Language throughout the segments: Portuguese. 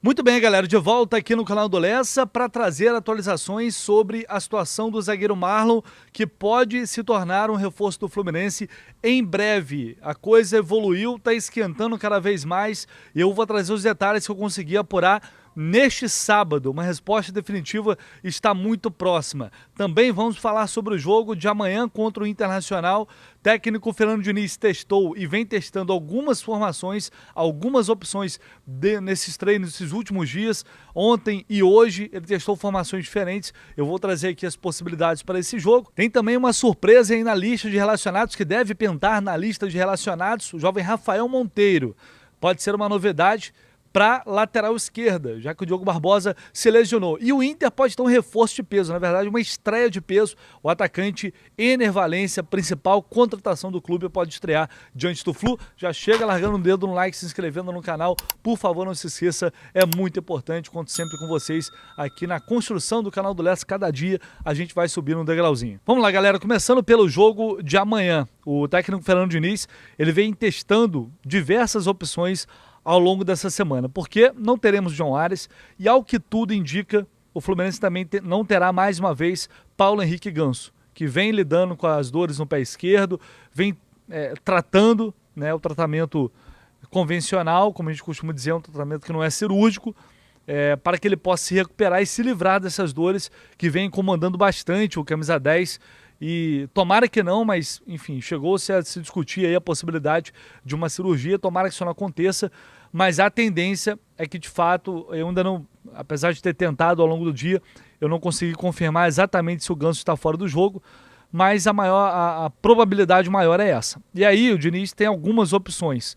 Muito bem, galera, de volta aqui no canal do Lessa para trazer atualizações sobre a situação do zagueiro Marlon, que pode se tornar um reforço do Fluminense em breve. A coisa evoluiu, está esquentando cada vez mais e eu vou trazer os detalhes que eu consegui apurar neste sábado. Uma resposta definitiva está muito próxima. Também vamos falar sobre o jogo de amanhã contra o Internacional. Técnico Fernando Diniz testou e vem testando algumas formações, algumas opções nesses treinos, nesses últimos dias. Ontem e hoje ele testou formações diferentes. Eu vou trazer aqui as possibilidades para esse jogo. Tem também uma surpresa aí na lista de relacionados, que deve pintar na lista de relacionados, o jovem Rafael Monteiro. Pode ser uma novidade para lateral esquerda, já que o Diogo Barbosa se lesionou. E o Inter pode ter um reforço de peso, na verdade uma estreia de peso. O atacante Ener Valencia, principal contratação do clube, pode estrear diante do Flu. Já chega largando o dedo no like, se inscrevendo no canal. Por favor, não se esqueça, é muito importante. Conto sempre com vocês aqui na construção do canal do Lessa. Cada dia a gente vai subindo um degrauzinho. Vamos lá, galera, começando pelo jogo de amanhã. O técnico Fernando Diniz, ele vem testando diversas opções ao longo dessa semana, porque não teremos John Ares e, ao que tudo indica, o Fluminense também não terá mais uma vez Paulo Henrique Ganso, que vem lidando com as dores no pé esquerdo, vem tratando, né, o tratamento convencional, como a gente costuma dizer, um tratamento que não é cirúrgico, para que ele possa se recuperar e se livrar dessas dores que vem incomodando bastante o camisa 10. E tomara que não, mas enfim, chegou-se a se discutir aí a possibilidade de uma cirurgia, tomara que isso não aconteça, mas a tendência é que, de fato, eu ainda não, apesar de ter tentado ao longo do dia, eu não consegui confirmar exatamente se o Ganso está fora do jogo, mas a probabilidade maior é essa. E aí o Diniz tem algumas opções.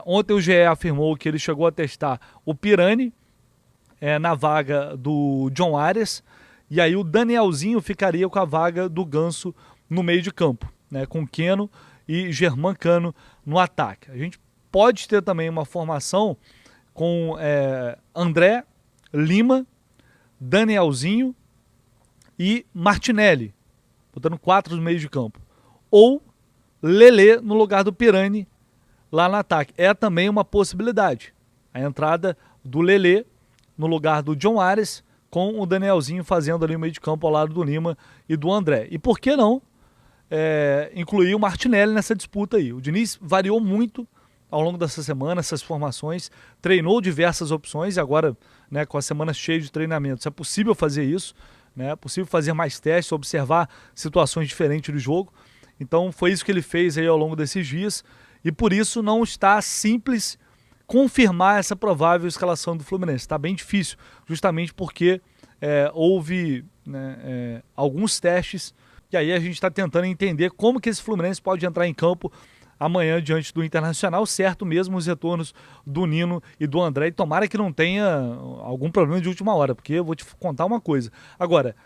Ontem o GE afirmou que ele chegou a testar o Pirani na vaga do John Arias, e aí o Danielzinho ficaria com a vaga do Ganso no meio de campo, né, com Keno e Germancano no ataque. A gente pode ter também uma formação com André, Lima, Danielzinho e Martinelli, botando 4 no meio de campo. Ou Lelê no lugar do Pirani lá no ataque. É também uma possibilidade. A entrada do Lelê no lugar do John Ares, com o Danielzinho fazendo ali o meio de campo ao lado do Lima e do André. E por que não incluir o Martinelli nessa disputa aí? O Diniz variou muito ao longo dessa semana, essas formações, treinou diversas opções e agora, né, com a semana cheia de treinamentos, é possível fazer isso, né, é possível fazer mais testes, observar situações diferentes do jogo. Então foi isso que ele fez aí ao longo desses dias e por isso não está simples confirmar essa provável escalação do Fluminense. Está bem difícil, justamente porque houve, né, alguns testes e aí a gente está tentando entender como que esse Fluminense pode entrar em campo amanhã diante do Internacional, certo mesmo os retornos do Nino e do André, e tomara que não tenha algum problema de última hora, porque eu vou te contar uma coisa. Agora,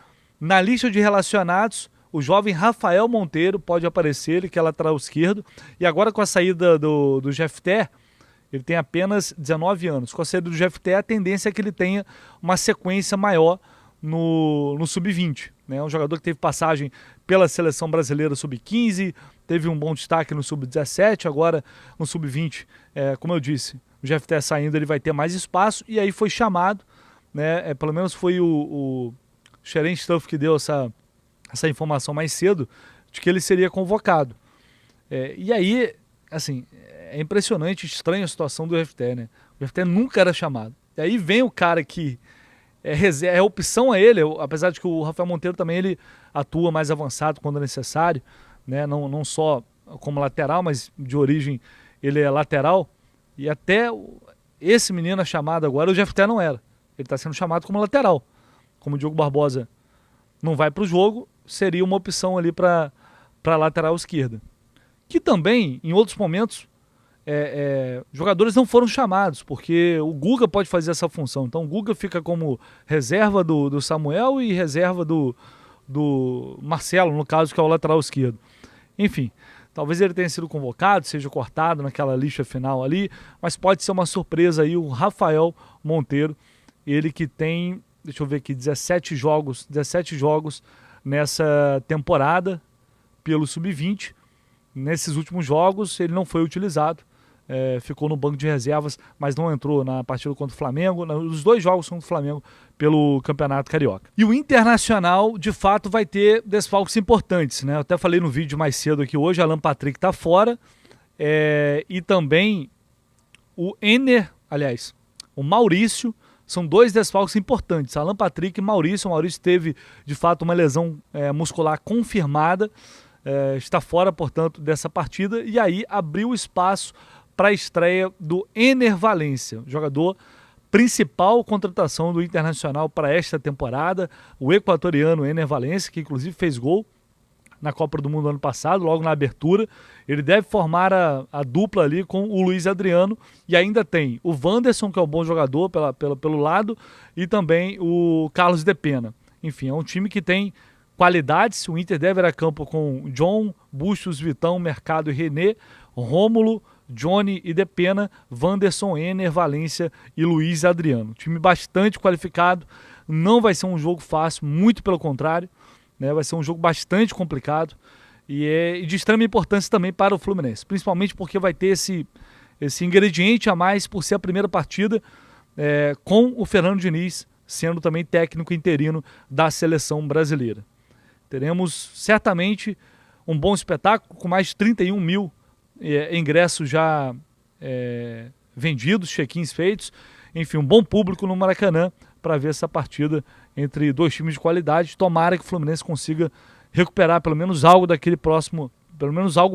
na lista de relacionados, o jovem Rafael Monteiro pode aparecer, ele que é lateral esquerdo, e agora com a saída do Jefté, ele tem apenas 19 anos. Com a saída do Jefté, a tendência é que ele tenha uma sequência maior no Sub-20. Né? Um jogador que teve passagem pela Seleção Brasileira Sub-15, teve um bom destaque no Sub-17, agora no Sub-20, como eu disse, o Jefté saindo, ele vai ter mais espaço, e aí foi chamado, né? Pelo menos foi o Xeren Stuff que deu essa informação mais cedo, de que ele seria convocado. E aí, assim, é impressionante, estranha a situação do Jefté, né? O Jefté nunca era chamado. E aí vem o cara que é opção a ele, apesar de que o Rafael Monteiro também ele atua mais avançado quando necessário, né? Não só como lateral, mas de origem ele é lateral. E até esse menino é chamado agora, o Jefté não era. Ele está sendo chamado como lateral. Como o Diogo Barbosa não vai para o jogo, seria uma opção ali para lateral esquerda. Que também, em outros momentos, jogadores não foram chamados, porque o Guga pode fazer essa função. Então o Guga fica como reserva do Samuel e reserva do Marcelo, no caso, que é o lateral esquerdo. Enfim, talvez ele tenha sido convocado, seja cortado naquela lista final ali, mas pode ser uma surpresa aí o Rafael Monteiro, ele que tem, deixa eu ver aqui, 17 jogos nessa temporada pelo Sub-20. Nesses últimos jogos ele não foi utilizado, ficou no banco de reservas, mas não entrou na partida contra o Flamengo, nos 2 jogos contra o Flamengo pelo Campeonato Carioca. E o Internacional, de fato, vai ter desfalques importantes, né? Eu até falei no vídeo mais cedo aqui hoje, Alan Patrick está fora, e também o o Maurício, são 2 desfalques importantes, Alan Patrick e Maurício. O Maurício teve, de fato, uma lesão muscular confirmada, está fora, portanto, dessa partida, e aí abriu espaço para a estreia do Ener Valencia, jogador principal contratação do Internacional para esta temporada, o equatoriano Ener Valencia, que inclusive fez gol na Copa do Mundo ano passado, logo na abertura. Ele deve formar a dupla ali com o Luiz Adriano, e ainda tem o Wanderson, que é um bom jogador pelo lado, e também o Carlos de Pena. Enfim, é um time que tem qualidades. O Inter deve ir a campo com John, Bustos, Vitão, Mercado e René, Rômulo, Johnny e De Pena, Wanderson, Ener, Valencia e Luiz Adriano. Time bastante qualificado, não vai ser um jogo fácil, muito pelo contrário, né? Vai ser um jogo bastante complicado e de extrema importância também para o Fluminense, principalmente porque vai ter esse ingrediente a mais por ser a primeira partida com o Fernando Diniz sendo também técnico interino da seleção brasileira. Teremos certamente um bom espetáculo com mais de 31 mil ingressos já vendidos, check-ins feitos, enfim, um bom público no Maracanã para ver essa partida entre 2 times de qualidade. Tomara que o Fluminense consiga recuperar pelo menos algo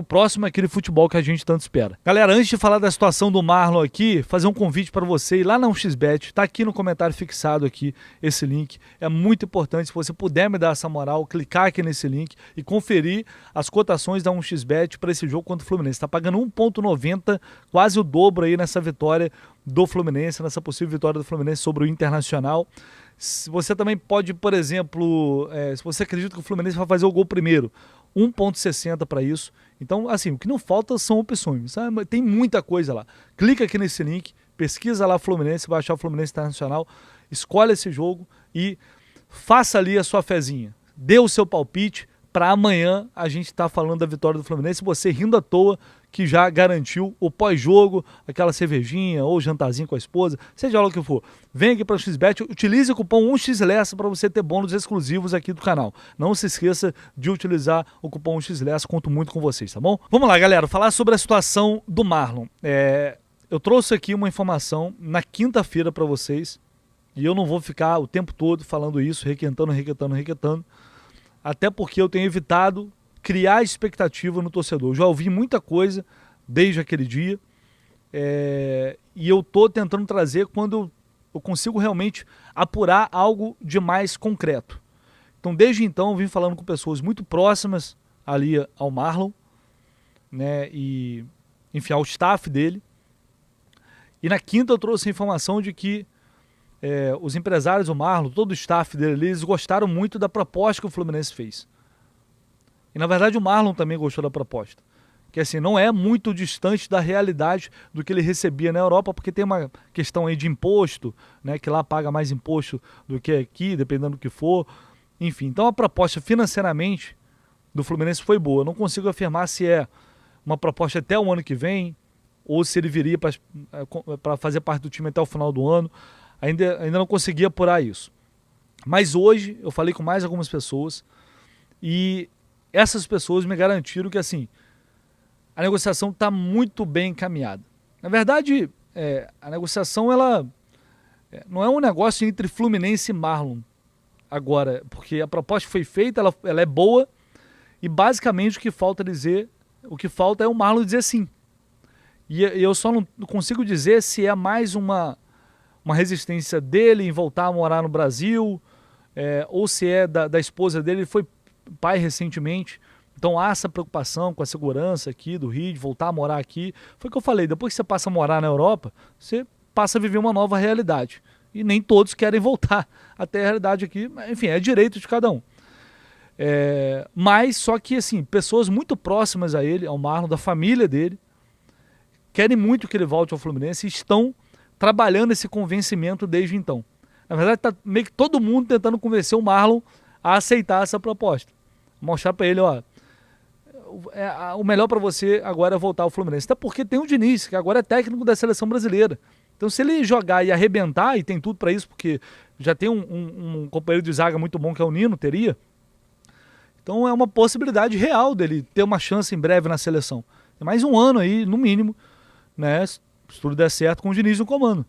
próximo àquele futebol que a gente tanto espera. Galera, antes de falar da situação do Marlon aqui, fazer um convite para você ir lá na 1xBet, tá aqui no comentário fixado aqui esse link. É muito importante, se você puder me dar essa moral, clicar aqui nesse link e conferir as cotações da 1xBet para esse jogo contra o Fluminense. Tá pagando 1,90, quase o dobro aí nessa vitória do Fluminense, nessa possível vitória do Fluminense sobre o Internacional. Você também pode, por exemplo, se você acredita que o Fluminense vai fazer o gol primeiro, 1,60 para isso. Então, assim, o que não falta são opções, sabe? Tem muita coisa lá. Clica aqui nesse link, pesquisa lá Fluminense, vai achar o Fluminense Internacional, escolhe esse jogo e faça ali a sua fezinha. Dê o seu palpite para amanhã a gente estar falando da vitória do Fluminense, você rindo à toa que já garantiu o pós-jogo, aquela cervejinha ou jantarzinho com a esposa, seja lá o que for. Vem aqui para o XBet, utilize o cupom 1xLessa para você ter bônus exclusivos aqui do canal. Não se esqueça de utilizar o cupom 1xLessa, conto muito com vocês, tá bom? Vamos lá, galera, falar sobre a situação do Marlon. Eu trouxe aqui uma informação na quinta-feira para vocês, e eu não vou ficar o tempo todo falando isso, requentando, até porque eu tenho evitado criar expectativa no torcedor. Eu já ouvi muita coisa desde aquele dia, e eu estou tentando trazer quando eu consigo realmente apurar algo de mais concreto. Então, desde então, eu vim falando com pessoas muito próximas ali ao Marlon, né, e, enfim, ao staff dele. E na quinta eu trouxe a informação de que os empresários do Marlon, todo o staff dele, eles gostaram muito da proposta que o Fluminense fez. E na verdade o Marlon também gostou da proposta. Que assim, não é muito distante da realidade do que ele recebia na Europa, porque tem uma questão aí de imposto, né, que lá paga mais imposto do que aqui, dependendo do que for. Enfim, então a proposta financeiramente do Fluminense foi boa. Eu não consigo afirmar se é uma proposta até o ano que vem, ou se ele viria para fazer parte do time até o final do ano. Ainda não consegui apurar isso. Mas hoje eu falei com mais algumas pessoas e essas pessoas me garantiram que assim, a negociação está muito bem encaminhada. Na verdade, a negociação ela não é um negócio entre Fluminense e Marlon agora, porque a proposta foi feita, ela é boa e basicamente o que falta é o Marlon dizer sim. E eu só não consigo dizer se é mais uma resistência dele em voltar a morar no Brasil, ou se é da esposa dele. Ele foi pai recentemente, então há essa preocupação com a segurança aqui do Rio, de voltar a morar aqui. Foi o que eu falei, depois que você passa a morar na Europa, você passa a viver uma nova realidade. E nem todos querem voltar até a realidade aqui, enfim, é direito de cada um. Mas só que assim, pessoas muito próximas a ele, ao Marlon, da família dele, querem muito que ele volte ao Fluminense e estão trabalhando esse convencimento desde então. Na verdade, está meio que todo mundo tentando convencer o Marlon a aceitar essa proposta. Mostrar para ele, ó, o melhor para você agora é voltar ao Fluminense. Até porque tem o Diniz, que agora é técnico da seleção brasileira. Então se ele jogar e arrebentar, e tem tudo para isso, porque já tem um companheiro de zaga muito bom que é o Nino, teria. Então é uma possibilidade real dele ter uma chance em breve na seleção. Tem mais um ano aí, no mínimo, né, se tudo der certo com o Diniz no comando.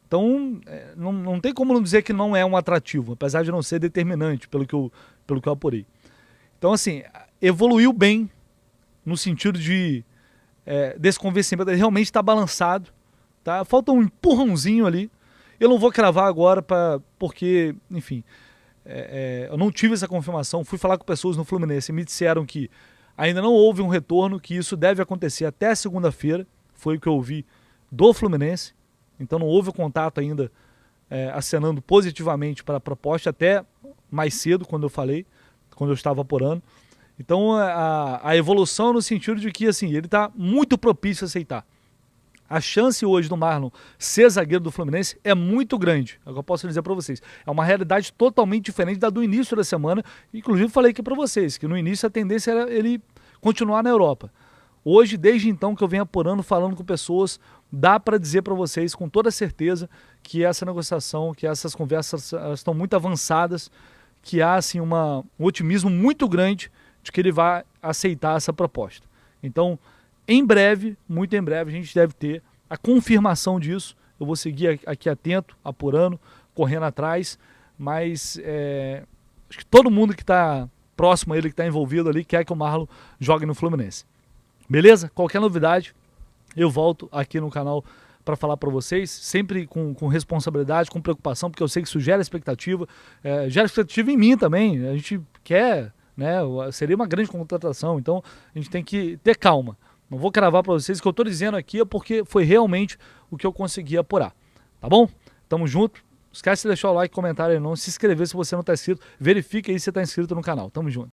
Então não tem como não dizer que não é um atrativo, apesar de não ser determinante, pelo que eu apurei. Então assim, evoluiu bem no sentido de desse convencimento, ele realmente está balançado. Tá? Falta um empurrãozinho ali. Eu não vou cravar agora porque, enfim, eu não tive essa confirmação. Fui falar com pessoas no Fluminense e me disseram que ainda não houve um retorno, que isso deve acontecer até segunda-feira. Foi o que eu ouvi do Fluminense. Então não houve contato ainda acenando positivamente para a proposta, até mais cedo, quando eu estava apurando. Então a evolução no sentido de que assim, ele está muito propício a aceitar. A chance hoje do Marlon ser zagueiro do Fluminense é muito grande. É o que eu posso dizer para vocês. É uma realidade totalmente diferente da do início da semana. Inclusive falei aqui para vocês que no início a tendência era ele continuar na Europa. Hoje, desde então que eu venho apurando, falando com pessoas, dá para dizer para vocês com toda certeza que essa negociação, que essas conversas estão muito avançadas, que há assim, um otimismo muito grande de que ele vai aceitar essa proposta. Então, em breve, muito em breve, a gente deve ter a confirmação disso. Eu vou seguir aqui atento, apurando, correndo atrás, mas acho que todo mundo que está próximo a ele, que está envolvido ali, quer que o Marlon jogue no Fluminense. Beleza? Qualquer novidade, eu volto aqui no canal para falar para vocês, sempre com responsabilidade, com preocupação, porque eu sei que isso gera expectativa em mim também. A gente quer, né? Seria uma grande contratação, então a gente tem que ter calma. Não vou cravar para vocês, o que eu estou dizendo aqui é porque foi realmente o que eu consegui apurar. Tá bom? Tamo junto. Não esquece de deixar o like, comentário aí não, se inscrever se você não está inscrito. Verifique aí se está inscrito no canal. Tamo junto.